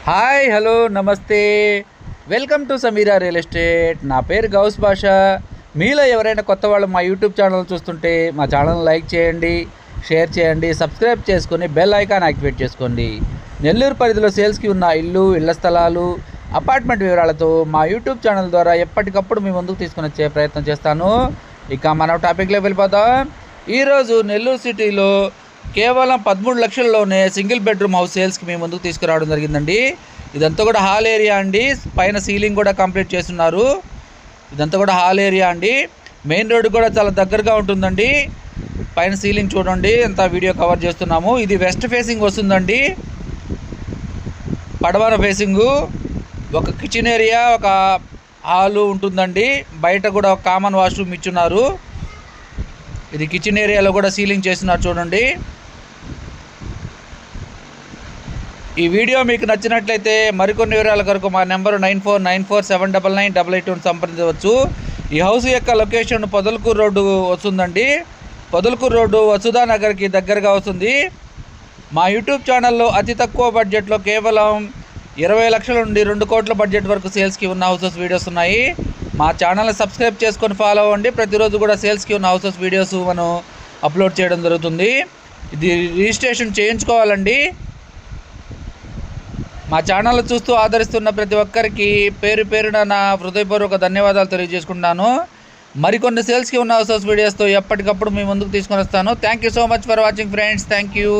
Hi hello నమస్తే, welcome to Sameera real estate. నా పేరు గౌస్ బాషా. మీలో ఎవరైనా కొత్త వాళ్ళు మా యూట్యూబ్ ఛానల్ చూస్తుంటే మా ఛానల్ లైక్ చేయండి, షేర్ చేయండి, సబ్స్క్రైబ్ చేసుకొని బెల్ ఐకాన్ యాక్టివేట్ చేసుకోండి. నెల్లూరు పరిధిలో సేల్స్కి ఉన్న ఇళ్ల స్థలాలు, అపార్ట్మెంట్ వివరాలతో మా యూట్యూబ్ ఛానల్ ద్వారా ఎప్పటికప్పుడు మీ ముందుకు తీసుకుని వచ్చే ప్రయత్నం చేస్తాను. ఇక మనం టాపిక్లోకి వెళ్ళిపోదాం. ఈరోజు నెల్లూరు సిటీలో కేవలం 13 లక్షల్లోనే సింగిల్ బెడ్రూమ్ హౌస్ సేల్స్కి మీ ముందుకు తీసుకురావడం జరిగిందండి. ఇదంతా కూడా హాల్ ఏరియా అండి. పైన సీలింగ్ కూడా కంప్లీట్ చేస్తున్నారు. ఇదంతా కూడా హాల్ ఏరియా అండి. మెయిన్ రోడ్డు కూడా చాలా దగ్గరగా ఉంటుందండి. పైన సీలింగ్ చూడండి, అంతా వీడియో కవర్ చేస్తున్నాము. ఇది వెస్ట్ ఫేసింగ్ వస్తుందండి, పడమర ఫేసింగు. ఒక కిచెన్ ఏరియా, ఒక హాలు ఉంటుందండి. బయట కూడా ఒక కామన్ వాష్రూమ్ ఇచ్చున్నారు. ఇది కిచెన్ ఏరియాలో కూడా సీలింగ్ చేస్తున్నారు చూడండి. ఈ వీడియో మీకు నచ్చినట్లయితే మరికొన్ని వివరాల కొరకు మా నెంబరు 94947998 సంప్రదించవచ్చు. ఈ హౌస్ యొక్క లొకేషన్ పొదలకూరు రోడ్డు వస్తుందండి. పొదలకూరు రోడ్డు వసుధా నగర్కి దగ్గరగా వస్తుంది. మా యూట్యూబ్ ఛానల్లో అతి తక్కువ బడ్జెట్లో కేవలం 20 లక్షల నుండి 2 కోట్ల బడ్జెట్ వరకు సేల్స్కి ఉన్న హౌసెస్ వీడియోస్ ఉన్నాయి. మా ఛానల్ని సబ్స్క్రైబ్ చేసుకొని ఫాలో అవ్వండి. ప్రతిరోజు కూడా సేల్స్కి ఉన్న హౌసెస్ వీడియోస్ మనం అప్లోడ్ చేయడం జరుగుతుంది. ఇది రిజిస్ట్రేషన్ చేయించుకోవాలండి. మా ఛానల్ చూస్తూ ఆదరిస్తున్న ప్రతి ఒక్కరికి పేరు పేరున నా హృదయపూర్వక ధన్యవాదాలు తెలియజేసుకుంటున్నాను. మరికొన్ని సేల్స్కి ఉన్న హౌసెస్ వీడియోస్తో ఎప్పటికప్పుడు మీ ముందుకు తీసుకొని వస్తాను. Thank you so much for watching friends. Thank you.